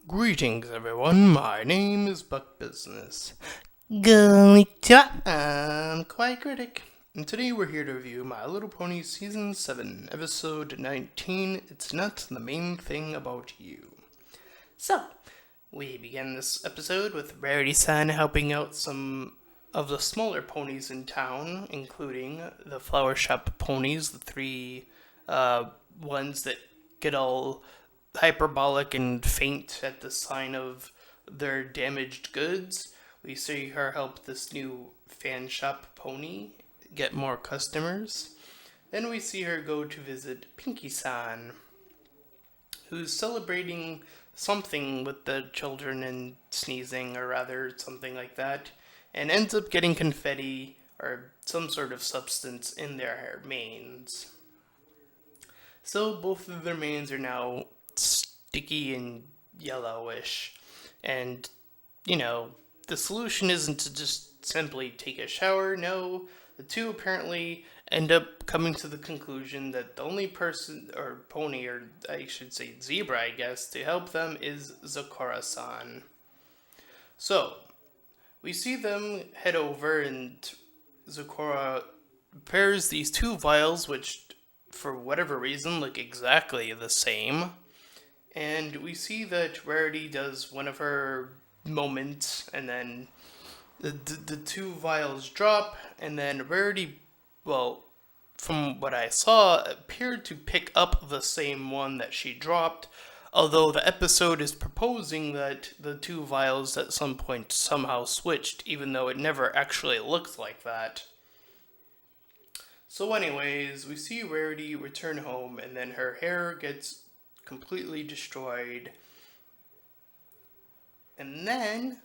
Greetings, everyone. My name is Buck Business. Konnichiwa. I'm Kawaii Critic. And today we're here to review My Little Pony Season 7, Episode 19, It's Not the Main Thing About You. So, we begin this episode with Rarity-san helping out some of the smaller ponies in town, including the flower shop ponies, the three ones that get all hyperbolic and faint at the sign of their damaged goods. We see her help this new fan shop pony get more customers. Then we see her go to visit Pinky-san, who's celebrating something with the children and sneezing, or rather something like that, and ends up getting confetti or some sort of substance in their manes. So both of their manes are now sticky and yellowish. And, the solution isn't to just simply take a shower. No, the two apparently end up coming to the conclusion that the only person, or pony, or I should say zebra, I guess, to help them is Zakura-san. So, we see them head over, and Zakura prepares these two vials, which, for whatever reason, look exactly the same. And we see that Rarity does one of her moments, and then the two vials drop, and then Rarity, well, from what I saw, appeared to pick up the same one that she dropped, although the episode is proposing that the two vials at some point somehow switched, even though it never actually looked like that. So anyways, we see Rarity return home, and then her hair gets completely destroyed. And then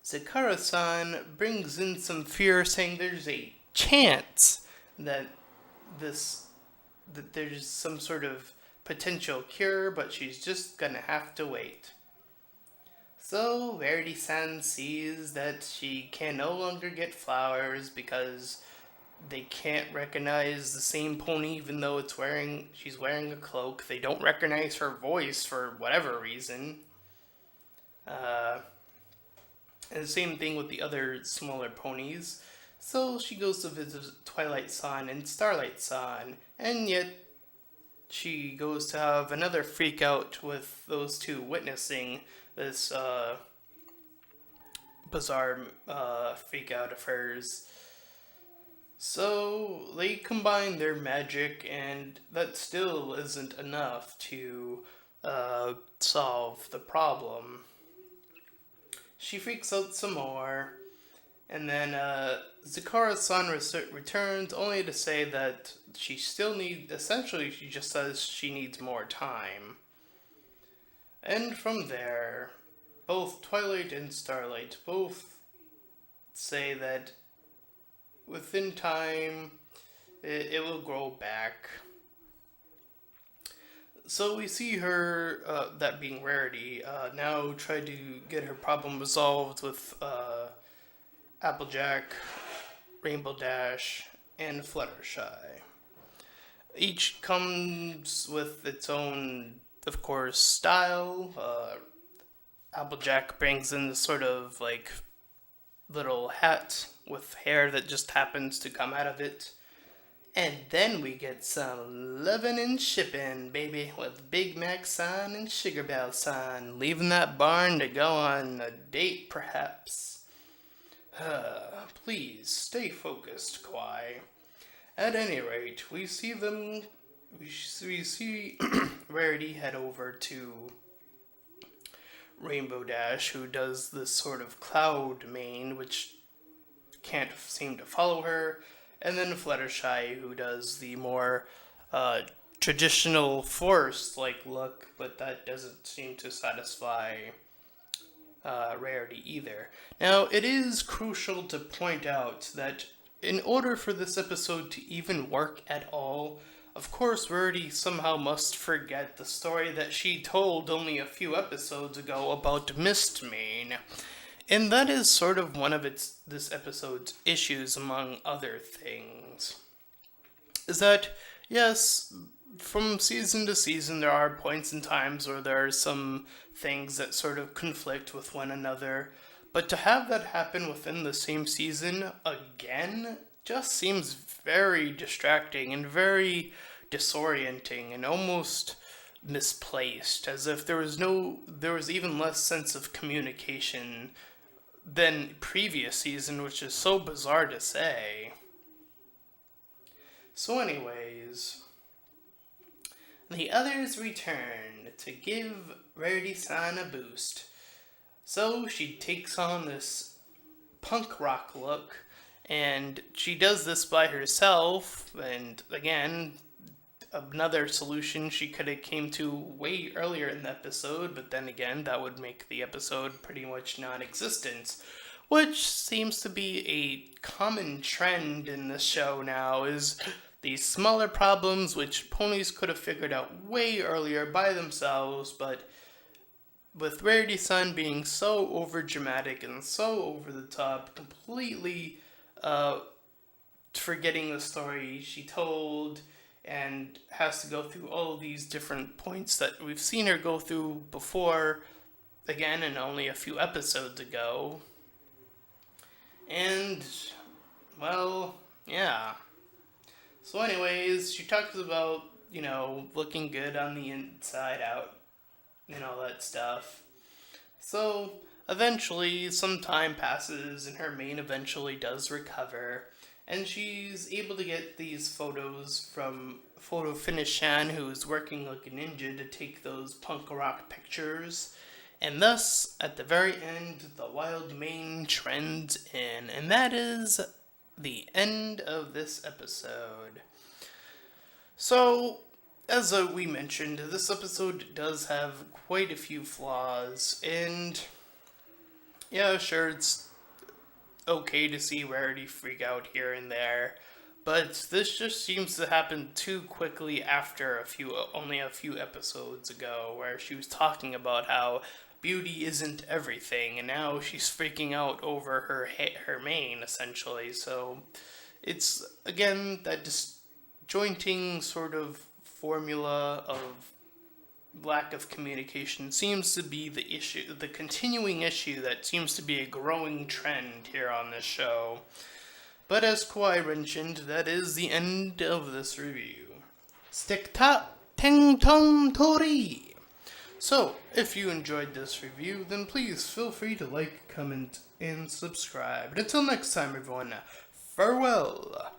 Zakura-san brings in some fear, saying there's a chance that there's some sort of potential cure, but she's just gonna have to wait. So Rarity-san sees that she can no longer get flowers because they can't recognize the same pony even though she's wearing a cloak. They don't recognize her voice for whatever reason. And the same thing with the other smaller ponies. So she goes to visit Twilight-san and Starlight-san, and yet she goes to have another freak out with those two witnessing this bizarre freak out of hers. So they combine their magic, and that still isn't enough to solve the problem. She freaks out some more, and then Zakura-san returns only to say that she still essentially she just says she needs more time. And from there, both Twilight and Starlight both say that within time, it will grow back. So we see her, that being Rarity, now try to get her problem resolved with Applejack, Rainbow Dash, and Fluttershy. Each comes with its own, of course, style. Applejack brings in this sort of little hat with hair that just happens to come out of it. And then we get some lovin' and shipping, baby, with Big Mac-san and Sugar Belle-san leaving that barn to go on a date, perhaps. Please, stay focused, Kawaii. At any rate, we see Rarity head over to Rainbow Dash, who does this sort of cloud mane, which can't seem to follow her, and then Fluttershy, who does the more traditional forest-like look, but that doesn't seem to satisfy Rarity either. Now, it is crucial to point out that in order for this episode to even work at all, of course, Rarity somehow must forget the story that she told only a few episodes ago about Mistmane. And that is sort of one of this episode's issues, among other things. Is that, yes, from season to season, there are points and times where there are some things that sort of conflict with one another. But to have that happen within the same season again just seems very distracting and very disorienting and almost misplaced, as if there was even less sense of communication than previous season, which is so bizarre to say. So anyways, the others return to give Rarity-san a boost. So she takes on this punk rock look, and she does this by herself, and again, another solution she could have came to way earlier in the episode, but then again, that would make the episode pretty much non-existent, which seems to be a common trend in this show now, is these smaller problems which ponies could have figured out way earlier by themselves, but with Rarity-san being so overdramatic and so over the top, completely forgetting the story she told, and has to go through all these different points that we've seen her go through before, again, and only a few episodes ago. And, well, yeah. So anyways, she talks about, looking good on the inside out, and all that stuff. So, eventually, some time passes, and her mane eventually does recover, and she's able to get these photos from Photo Finish-san, who's working like a ninja to take those punk rock pictures. And thus, at the very end, the wild mane trends in. And that is the end of this episode. So, as we mentioned, this episode does have quite a few flaws. And, yeah, sure, it's okay to see Rarity freak out here and there, but this just seems to happen too quickly after only a few episodes ago, where she was talking about how beauty isn't everything, and now she's freaking out over her mane, essentially. So it's again that disjointing sort of formula of lack of communication seems to be the issue, the continuing issue that seems to be a growing trend here on this show. But as Kawaii mentioned, that is the end of this review. Stick ta teng tong tori! So, if you enjoyed this review, then please feel free to like, comment, and subscribe. And until next time, everyone, farewell!